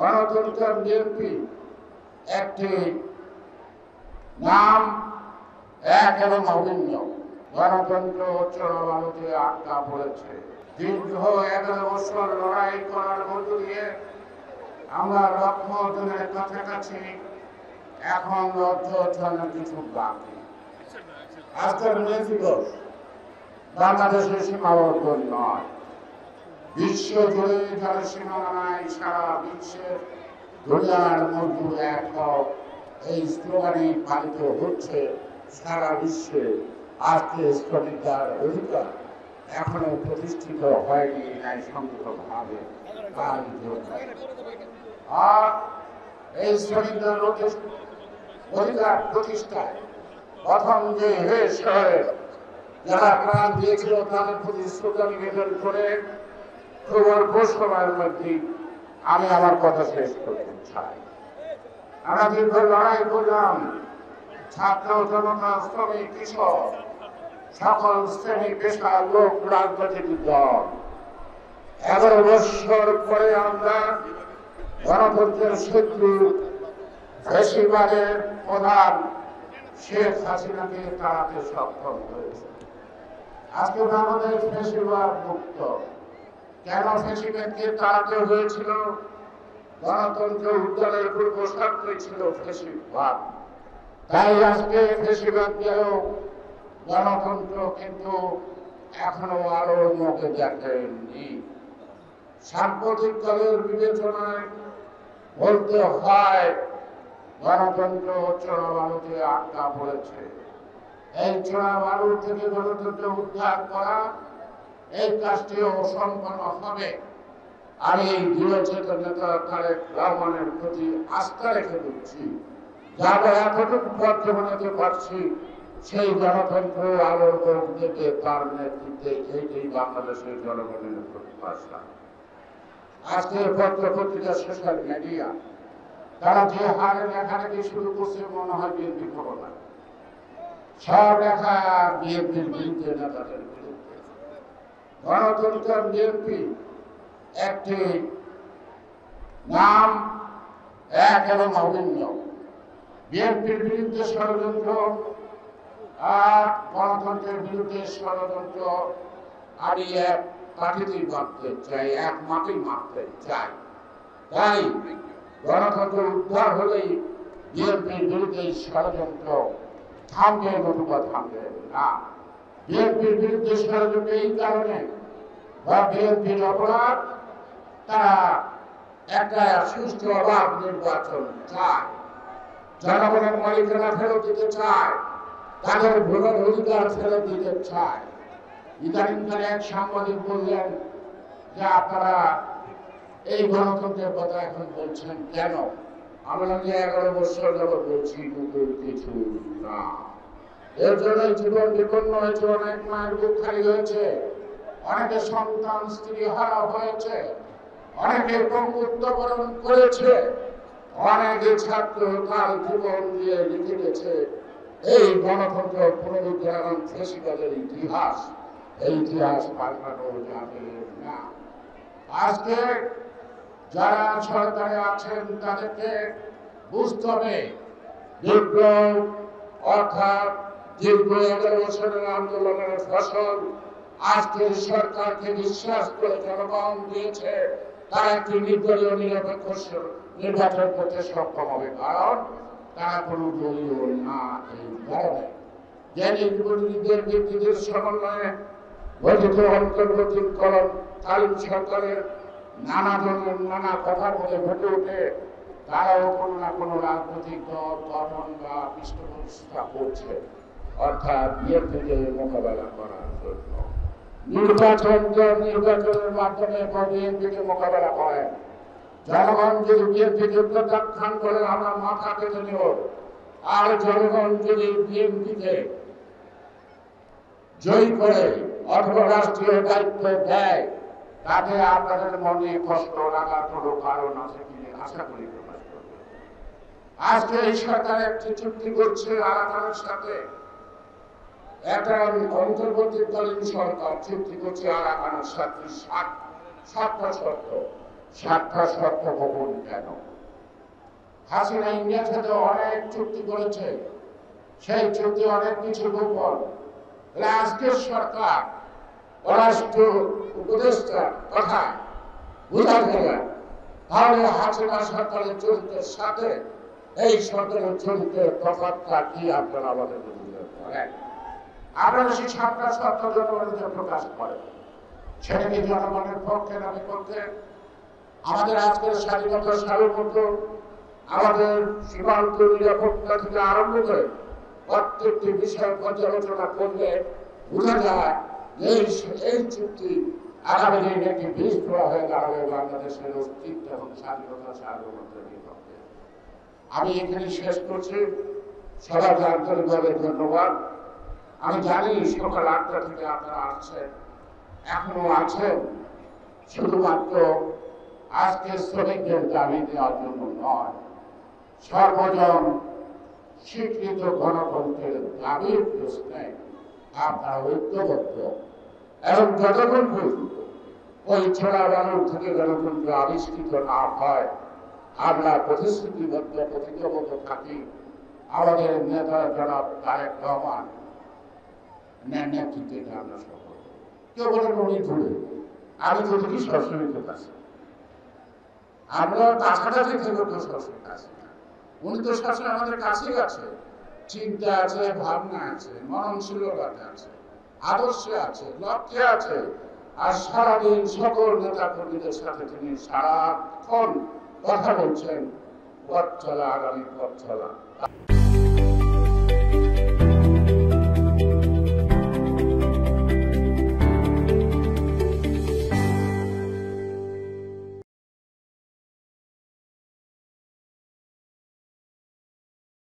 গণতন্ত্র বিএনপি একটি নাম, এক এবং অভিন্ন। গণতন্ত্র চরমালুতে আটকা পড়েছে। দীর্ঘ 11 বছর লড়াই করার মধ্য দিয়ে আমরা লক্ষ্য অর্জনের কাছাকাছি, এখন লক্ষ্য অর্জনের কিছু বাকি। আজকের মে দিবস বাংলাদেশের সীমাবদ্ধ নয়, বিশ্ব জুড়ে যার সীমানা নাই, সারা বিশ্বের দুনিয়ার মজদুর এক হক, এই স্লোগানে পালিত হচ্ছে সারা বিশ্বে। আজকে শ্রমিকদের অধিকার এখনো প্রতিষ্ঠিত হয়নি ন্যায়সঙ্গতভাবে। আর এই শ্রমিকদের অধিকার প্রতিষ্ঠায় প্রথম যে শহরে যারা প্রাণ দিয়েছিল তাদের প্রতি শ্রদ্ধা নিবেদন করে খুব অল্প সময়ের মধ্যে আমি আমার কথা শেষ করতে চাই। আমরা দীর্ঘ লড়াই করলাম, ছাত্র জনতা, শ্রমিক, কৃষক, সকল শ্রেণী পেশার লোক, রাজনৈতিক দল। 11 বছর পরে আমরা গণতন্ত্রের শত্রু ফ্যাসিবাদের প্রধান শেখ হাসিনাকে তাড়াতে সক্ষম হয়েছে। আজকে বাংলাদেশ ফ্যাসিবাদ মুক্ত। কেন ফ্যাসিবাদকে তাড়াতে হয়েছিল? গণতন্ত্র উদ্ধারের পূর্ব শর্তই ছিল ফ্যাসিবাদ। তাই আজকে ফ্যাসিবাদ গেল, গণতন্ত্র কিন্তু এখনো আলোর মুখে দেখেনি। সাম্প্রতিক দলের বিবেচনায় বলতে হয় গণতন্ত্র চোরাবালুতে আটকা পড়েছে। এই চোরাবালু থেকে গণতন্ত্র উদ্ধার করা, এই কাজটি অসম্পন্ন হবে। আমি দৃঢ়চেতন নেতা তারেক রহমানের প্রতি আস্থা রেখে দিচ্ছি, যারা এতটুকু পথ বানাতে পারছি, সেই গণতন্ত্র আলোর মুখ দেখে তার নেতৃত্বে এইটাই বাংলাদেশের জনগণের প্রত্যাশা। আজকে পত্র পত্রিকা, সোশ্যাল মিডিয়া, তারা যে হারে লেখালেখি শুরু করছে মনে হয় বিএনপি খবর না, সব লেখা বিএনপির বিরুদ্ধে, নেতাদের বিরুদ্ধে। গণতন্ত্র বিএনপি একটি নাম, এক এবং অভিন্ন। বিএনপির বিরুদ্ধে ষড়যন্ত্র আর গণতন্ত্রের বিরুদ্ধে ষড়যন্ত্র আমি এক কাঠিতেই মারতে চাই, এক মাটি মারতে চাই। তাই গণতন্ত্র উদ্ধার হলেই বিএনপির বিরুদ্ধে ষড়যন্ত্র থামবে, নতুবা থামবে না। বিএনপির বিরুদ্ধে ষড়যন্ত্র এই কারণে, বা বিএনপির অপরাধ, তারা একটা সুষ্ঠু অবাধ নির্বাচন চায়, জনগণের মালিকানা ফেরত দিতে চায়, তাদের ভোটের অধিকার ফেরত দিতে চায়। ইদানিংকালে এক সাংবাদিক বললেন যে আপনারা এই গণতন্ত্রের কথা এখন বলছেন কেন? আমরা যে 11 বছর যাবত বলছি নতুন কিছু না। এর জন্য জীবন বিপন্ন হয়েছে, অনেক মায়ের বুক খালি হয়েছে, অনেকে সন্তান স্ত্রী হারা হয়েছে, অনেকে পঙ্গুত্ব বরণ করেছে, অনেকে ছাত্র তার জীবন দিয়ে লিখে গেছে এই গণতন্ত্র পুনরুদ্ধার ফ্যাসিবাদের ইতিহাস। এই ইতিহাস পাল্টানো যাবে না। আজকে যারা সরকারে আছেন তাদেরকে বুঝতে হবে, বিপ্লব অর্থাৎ দীর্ঘ 11 বছরের আন্দোলনের ফসল আজকে সরকারকে বিশ্বাস করে জনগণ দিয়েছে, তারা একটি নির্দলীয় নিরপেক্ষ নির্বাচন করতে সক্ষম হবে, কারণ তারা কোনো দলীয় না। এই কারণে যে নির্বাচনীদের ব্যক্তিদের সমন্বয়ে গঠিত অন্তর্বর্তীকালীন সরকারের নানা ধরনের নানা কথার মধ্যে ঘটে ওঠে, তারাও কোনো না কোনো রাজনৈতিক দল গঠন বা পৃষ্ঠপোষকতা করছে, অর্থাৎ বিএনপিকে মোকাবেলা করার জন্য। নির্বাচনের মাধ্যমে বিএনপিকে মোকাবেলা করেন। জনগণ যদি বিএনপিকে প্রত্যাখ্যান করে আমরা মাথা পেতে নেব, আর জনগণ যদি বিএনপিকে জয়ী করে অথবা রাষ্ট্রীয় দায়িত্ব দেয়, তাতে আপনাদের মনে কষ্ট লাগার কোনো কারণ আছে কি আশা করি প্রকাশ করবে। আজকে এই সরকার একটি চুক্তি করছে আরাকানের সাথে, একটা অন্তর্বর্তীকালীন সরকার চুক্তি করছে আরাকানের সাথে 7টা শর্ত। সাতটা শর্ত গোপন কেন? হাসিনা ইন্ডিয়ার সাথে অনেক চুক্তি করেছে, সেই চুক্তি অনেক কিছু গোপন। আজকের সরকার পররাষ্ট্র উপদেষ্টার কথা বোঝা যায়, তাহলে হাসিনা সরকারের চরিত্রের সাথে এই সরকারের চরিত্রের তফাৎটা কি আপনারা আমাদের বুঝতে পারেন? আপনারা সেই সাতটা শর্ত জনগণকে প্রকাশ করেন, সেটা কি জনগণের পক্ষে না বিপক্ষে? আমাদের আজকের স্বাধীনতা সার্বভৌমত্ব, আমাদের সীমান্ত নিরাপত্তা থেকে আরম্ভ করে প্রত্যেকটি বিষয় পর্যালোচনা করলে বোঝা যায় যে এই চুক্তি আগামী দিনে একটি বীজ প্রবাহ হয়ে দাঁড়াবে বাংলাদেশের অস্তিত্ব এবং স্বাধীনতা সার্বভৌমত্বের বিপক্ষে। আমি এখানে শেষ করছি। সবাইকে আন্তরিকভাবে ধন্যবাদ। আমি জানি সকাল 8টা থেকে আপনারা আসছেন, এখনো আছেন, শুধুমাত্র আজকে শ্রমিকদের দাবি দেওয়ার জন্য নয়, সর্বজন স্বীকৃত গণতন্ত্রের দাবির প্রশ্নে আপনারা ঐক্যবদ্ধ এবং যতক্ষণ পর্যন্ত ওই ছোড়া বানর থেকে গণতন্ত্র আবিষ্কৃত না হয় আমরা প্রতিশ্রুতিবদ্ধ প্রতিজ্ঞাবদ্ধ থাকি। আমাদের নেতা জনাব তারেক রহমান নেতৃত্বে আমরা সফল। কেউ বলেন উনি দূরে, আমি তো দেখি সবসময় তো কাছে, আমরা কাছাকাছি থেকে তো সবসময় কাছে, উনি তো সবসময় আমাদের কাছেই আছে। চিন্তা আছে, ভাবনা আছে, মননশীলতা আছে, আদর্শে আছে, লক্ষ্যে আছে। আর সারাদিন সকল নেতা কর্মীদের সাথে তিনি সারাক্ষণ কথা বলছেন পথ চলা, আগামী পথ চলা।